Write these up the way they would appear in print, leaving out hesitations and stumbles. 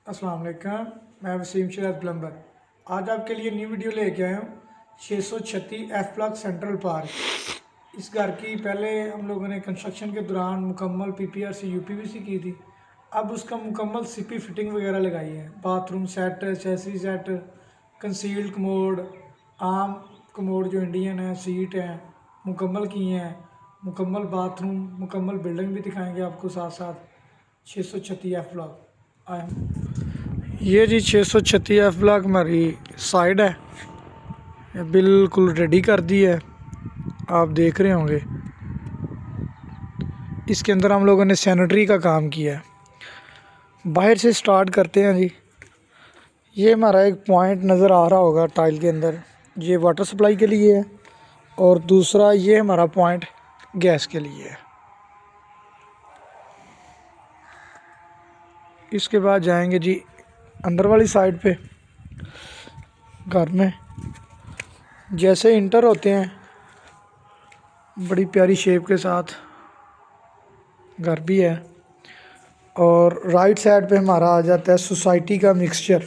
अस्सलाम वालेकुम। मैं वसीम शराब प्लम्बर। आज आपके लिए न्यू वीडियो लेके आया हूँ 636 एफ ब्लॉक सेंट्रल पार्क। इस घर की पहले हम लोगों ने कंस्ट्रक्शन के दौरान मुकम्मल पीपीआरसी यूपीवीसी की थी। अब उसका मुकम्मल सीपी फिटिंग वगैरह लगाई है। Bathroom set, chassis set, concealed commode, आम कमोड जो इंडियन है, सीट हैं मुकम्मल किए हैं। मुकम्मल बाथरूम, मुकम्मल बिल्डिंग भी दिखाएंगे आपको साथ साथ। 636 एफ ब्लॉक आए। ये जी 636 एफ ब्लॉक हमारी साइड है, ये बिल्कुल रेडी कर दी है, आप देख रहे होंगे। इसके अंदर हम लोगों ने सैनिटरी का काम किया है। बाहर से स्टार्ट करते हैं जी। ये हमारा एक पॉइंट नज़र आ रहा होगा टाइल के अंदर, ये वाटर सप्लाई के लिए है, और दूसरा ये हमारा पॉइंट गैस के लिए है। इसके बाद जाएंगे जी अंदर वाली साइड पे। घर में जैसे इंटर होते हैं, बड़ी प्यारी शेप के साथ घर भी है। और राइट साइड पे हमारा आ जाता है सोसाइटी का मिक्सचर,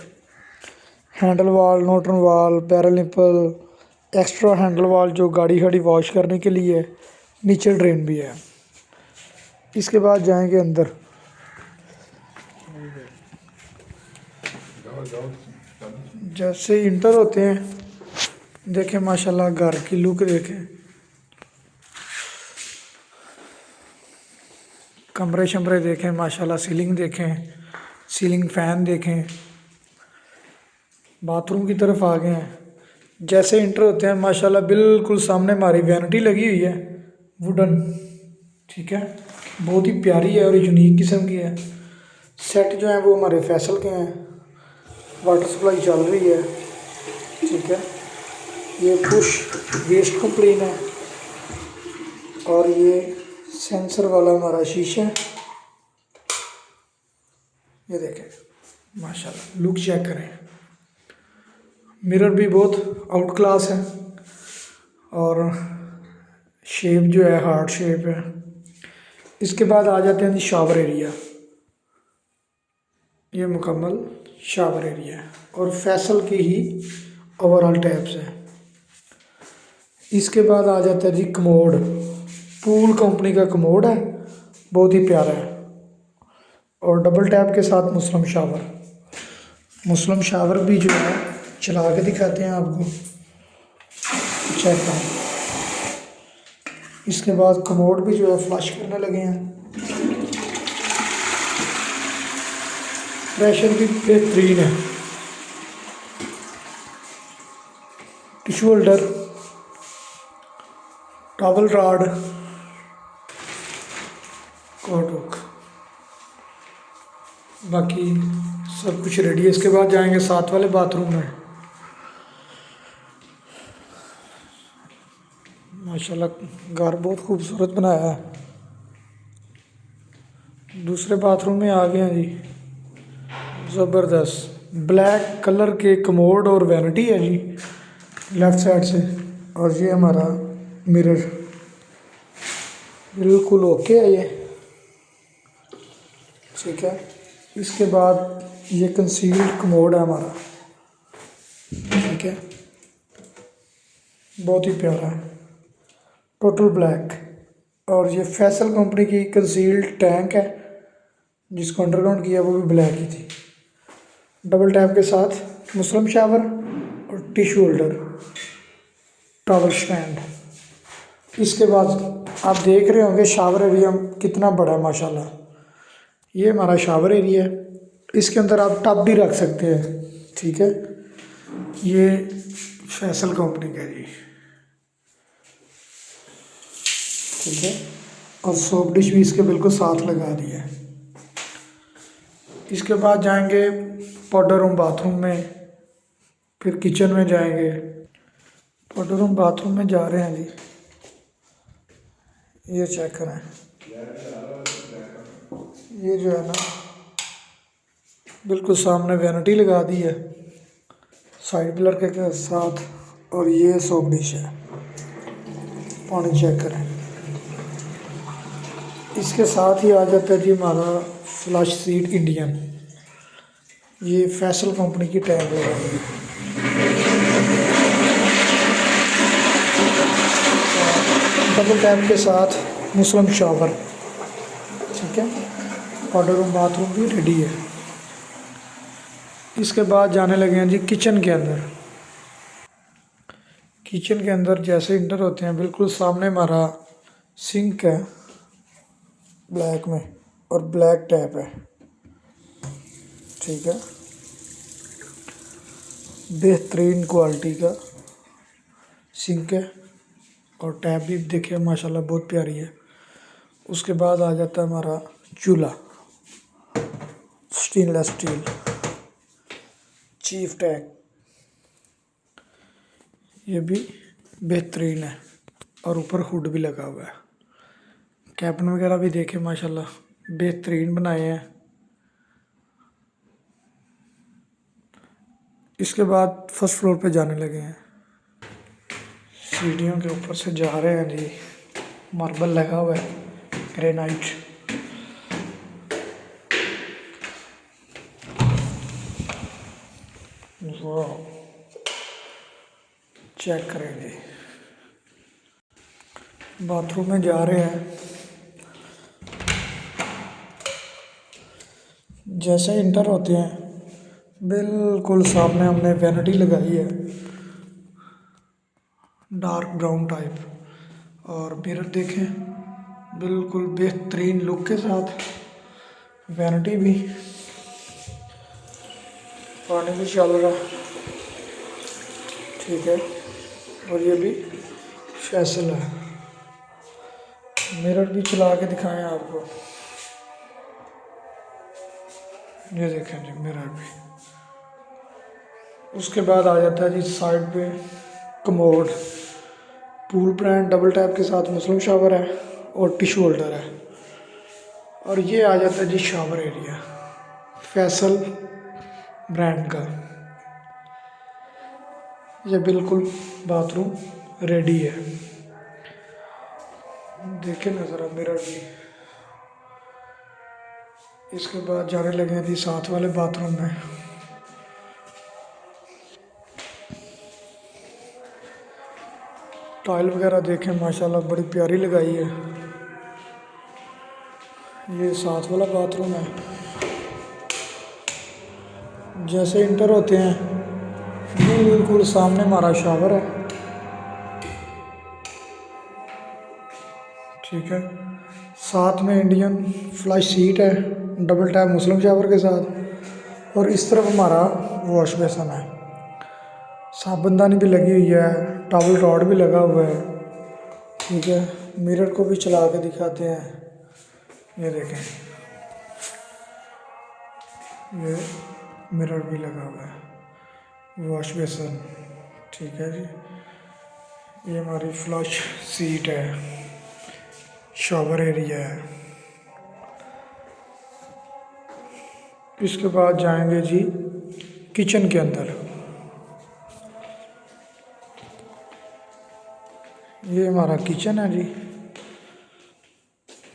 हैंडल वाल, नोटन वाल, बैरल निपल, एक्स्ट्रा हैंडल वाल जो गाड़ी खड़ी वॉश करने के लिए है, नीचे ड्रेन भी है। इसके बाद जाएंगे अंदर। जैसे इंटर होते हैं, देखें माशाल्लाह घर की लुक देखें। कमरे शमरे देखें माशाल्लाह, सीलिंग देखें, सीलिंग फ़ैन देखें। बाथरूम की तरफ आ गए हैं। जैसे इंटर होते हैं माशाल्लाह बिल्कुल सामने हमारी वैनिटी लगी हुई है, वुडन, ठीक है, बहुत ही प्यारी है और यूनिक किस्म की है। सेट जो है वो हमारे फैसल के हैं। वाटर सप्लाई चल रही है, ठीक है। ये पुश वेस्ट कंप्लेन है, और ये सेंसर वाला हमारा शीशा है। ये देखें माशाल्लाह, लुक चेक करें। मिरर भी बहुत आउट क्लास है, और शेप जो है हार्ट शेप है। इसके बाद आ जाते हैं जी शावर एरिया। ये मुकम्मल शावर एरिया है और फैसल की ही ओवरऑल टैप्स है। इसके बाद आ जाता है जी कमोड। पूल कंपनी का कमोड है, बहुत ही प्यारा है, और डबल टैप के साथ मुस्लिम शावर। मुस्लिम शावर भी जो है चला के दिखाते हैं आपको, चेक करें। इसके बाद कमोड भी जो है फ्लश करने लगे हैं। प्रेशर भी बेहतरीन है। टिश्यू होल्डर, टॉवल रॉड, कॉटोक, बाकी सब कुछ रेडी है। इसके बाद जाएंगे साथ वाले बाथरूम में। माशाल्लाह घर बहुत खूबसूरत बनाया है। दूसरे बाथरूम में आ गए हैं जी, ज़बरदस्त ब्लैक कलर के कमोड और वैनिटी है जी लेफ़्ट साइड से। और ये हमारा मिरर बिल्कुल ओके है ये, ठीक है। इसके बाद ये कंसील्ड कमोड है हमारा, ठीक है, बहुत ही प्यारा है, टोटल ब्लैक। और ये फैसल कंपनी की कंसील्ड टैंक है, जिसको अंडरग्राउंड किया वो भी ब्लैक ही थी। डबल टैप के साथ मुस्लिम शावर और टिश्यू होल्डर, टॉवल स्टैंड। इसके बाद आप देख रहे होंगे शावर एरिया कितना बड़ा है माशाल्लाह। ये हमारा शावर एरिया है, इसके अंदर आप टब भी रख सकते हैं, ठीक है। ये फैसल कंपनी का जी, ठीक है, और सोप डिश भी इसके बिल्कुल साथ लगा दिया है। इसके बाद जाएंगे पाउडर रूम बाथरूम में, फिर किचन में जाएंगे। पाउडर रूम बाथरूम में जा रहे हैं जी, ये चेक करें। ये जो है ना बिल्कुल सामने वैनिटी लगा दी है साइड पिलर के साथ, और ये सोप डिश है। पानी चेक करें। इसके साथ ही आ जाता है जी हमारा फ्लश सीट इंडियन। ये फैसल कंपनी की टैब लगाएंगे। डबल टैप के साथ मुस्लिम शावर, ठीक है। पाउडर रूम बाथरूम भी रेडी है। इसके बाद जाने लगे हैं जी किचन के अंदर। किचन के अंदर जैसे इंटर होते हैं बिल्कुल सामने हमारा सिंक है ब्लैक में और ब्लैक टैप है, ठीक है। बेहतरीन क्वालिटी का सिंक है और टैप भी देखिए माशाल्लाह बहुत प्यारी है। उसके बाद आ जाता है हमारा चूल्हा, स्टेनलेस स्टील चीफ टैग, ये भी बेहतरीन है और ऊपर हुड भी लगा हुआ है। कैबिन वगैरह भी देखे माशाल्लाह बेहतरीन बनाए हैं। इसके बाद फर्स्ट फ्लोर पे जाने लगे हैं। सीढ़ियों के ऊपर से जा रहे हैं जी। मार्बल लगा हुआ है, ग्रेनाइट। वाह, चेक करेंगे। बाथरूम में जा रहे हैं। जैसे इंटर होते हैं बिल्कुल सामने हमने वैनिटी लगाई है डार्क ब्राउन टाइप, और मिरर देखें बिल्कुल बेहतरीन लुक के साथ। वैनिटी भी, पानी भी चल रहा, ठीक है। और ये भी फैसल है। मिरर भी चला के दिखाएं आपको, ये देखें जी मिरर भी। उसके बाद आ जाता है जी साइड पे commode, pool brand double tap के साथ मुस्लिम शावर है और टिशू होल्डर है। और ये आ जाता है जी शावर एरिया फैसल ब्रांड का। ये बिल्कुल बाथरूम रेडी है, देखे ना ज़रा मिरर भी। इसके बाद जाने लगे थी साथ वाले बाथरूम में। टाइल वगैरह देखें माशाल्लाह बड़ी प्यारी लगाई है। ये साथ वाला बाथरूम है। जैसे इंटर होते हैं बिल्कुल सामने हमारा शावर है, ठीक है। साथ में इंडियन फ्लश सीट है डबल टैप मुस्लिम शावर के साथ। और इस तरफ हमारा वॉश बेसन है, साबुनदानी भी लगी हुई है, टॉवल रॉड भी लगा हुआ है, ठीक है। मिरर को भी चला के दिखाते हैं, ये देखें ये मिरर भी लगा हुआ है। वॉश बेसन, ठीक है जी। ये हमारी फ्लश सीट है, शावर एरिया है। इसके बाद जाएंगे जी किचन के अंदर। ये हमारा किचन है जी।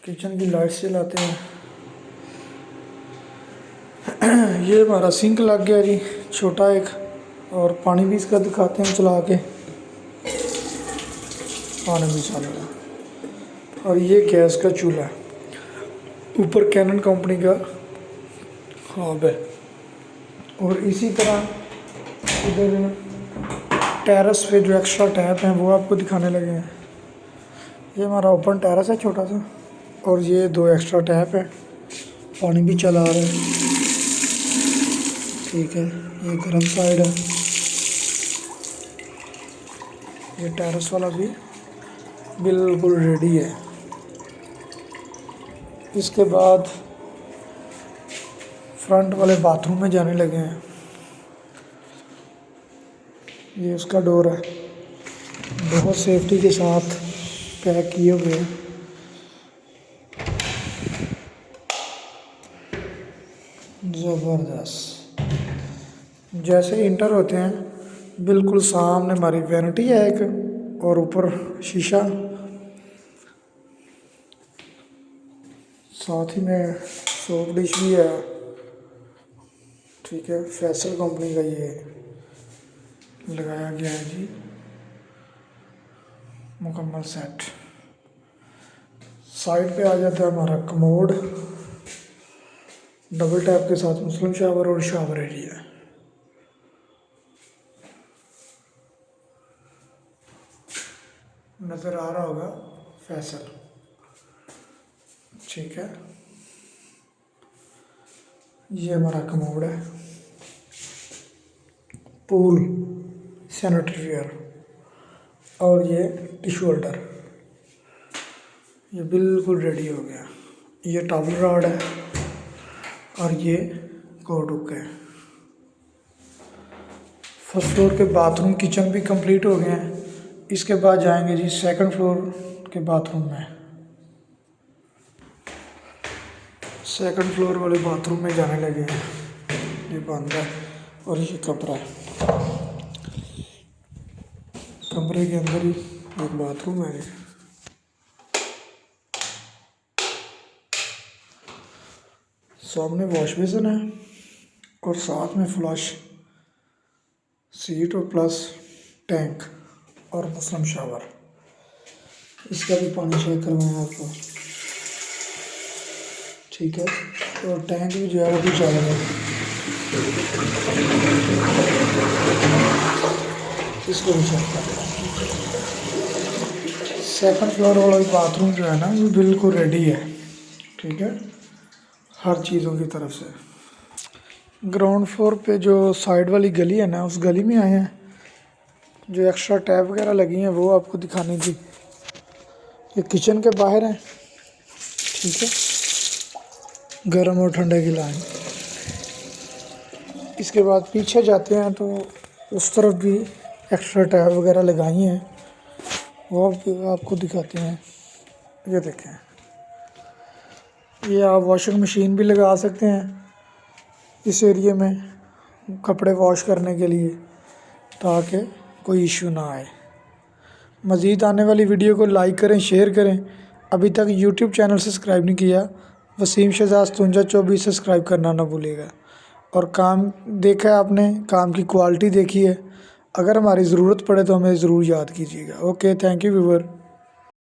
किचन की लाइट से लाते हैं। ये हमारा सिंक लग गया जी छोटा एक, और पानी भी इसका दिखाते हैं चला के, पानी भी चल रहा है। और ये गैस का चूल्हा है, ऊपर कैनन कंपनी का हॉब है। और इसी तरह इधर टेरेस पे जो एक्स्ट्रा टैप हैं वो आपको दिखाने लगे हैं। ये हमारा ओपन टेरेस है छोटा सा, और ये 2 एक्स्ट्रा टैप है, पानी भी चला रहा है, ठीक है। ये गर्म साइड है, ये टेरेस वाला भी बिल्कुल रेडी है। इसके बाद फ्रंट वाले बाथरूम में जाने लगे हैं। ये उसका डोर है, बहुत सेफ्टी के साथ पैक किए हुए हैं। ज़बरदस्त। जैसे इंटर होते हैं बिल्कुल सामने हमारी वैनिटी है एक, और ऊपर शीशा, साथ ही में सोप डिश भी है, ठीक है, फैसल कंपनी का ये लगाया गया है जी मुकम्मल सेट। साइड पे आ जाता है हमारा कमोड, डबल टैप के साथ मुस्लिम शावर और शावर एरिया। नज़र आ रहा होगा फैसल, ठीक है। ये हमारा कमोड है, पूल, सैनिटरी वेयर और ये टिश्यू होल्डर, ये बिल्कुल रेडी हो गया। ये टॉवल रॉड है और ये कोट हुक है। फर्स्ट फ्लोर के बाथरूम किचन भी कंप्लीट हो गए हैं। इसके बाद जाएंगे जी सेकंड फ्लोर के बाथरूम में। सेकंड फ्लोर वाले बाथरूम में जाने लगे हैं। ये बंद है और ये कमरा है। कमरे के अंदर ही एक बाथरूम है। सामने वॉश बेसिन है और साथ में फ्लश सीट और प्लस टैंक और मुस्लिम शावर। इसका भी पानी चेक करवाएं आपको, ठीक है। और टैंक भी जो है वो भी चालू है। इसको भी चेक कर। सेकंड फ्लोर वाला बाथरूम जो है ना ये बिल्कुल रेडी है, ठीक है, हर चीज़ों की तरफ से। ग्राउंड फ्लोर पे जो साइड वाली गली है ना, उस गली में आए हैं। जो एक्स्ट्रा टैप वगैरह लगी हैं वो आपको दिखानी थी। ये किचन के बाहर है, ठीक है, गर्म और ठंडे की लाइन। इसके बाद पीछे जाते हैं तो उस तरफ भी एक्स्ट्रा टैप वगैरह लगाई हैं, वो आपको दिखाते हैं। ये देखें, ये आप वॉशिंग मशीन भी लगा सकते हैं इस एरिया में कपड़े वॉश करने के लिए, ताकि कोई इशू ना आए। मज़ीद आने वाली वीडियो को लाइक करें, शेयर करें। अभी तक यूट्यूब चैनल सब्सक्राइब नहीं किया, वसीम शहजाद 5324 सब्सक्राइब करना ना भूलिएगा। और काम देखा है आपने, काम की क्वालिटी देखी है। अगर हमारी ज़रूरत पड़े तो हमें ज़रूर याद कीजिएगा। Okay, thank you viewer.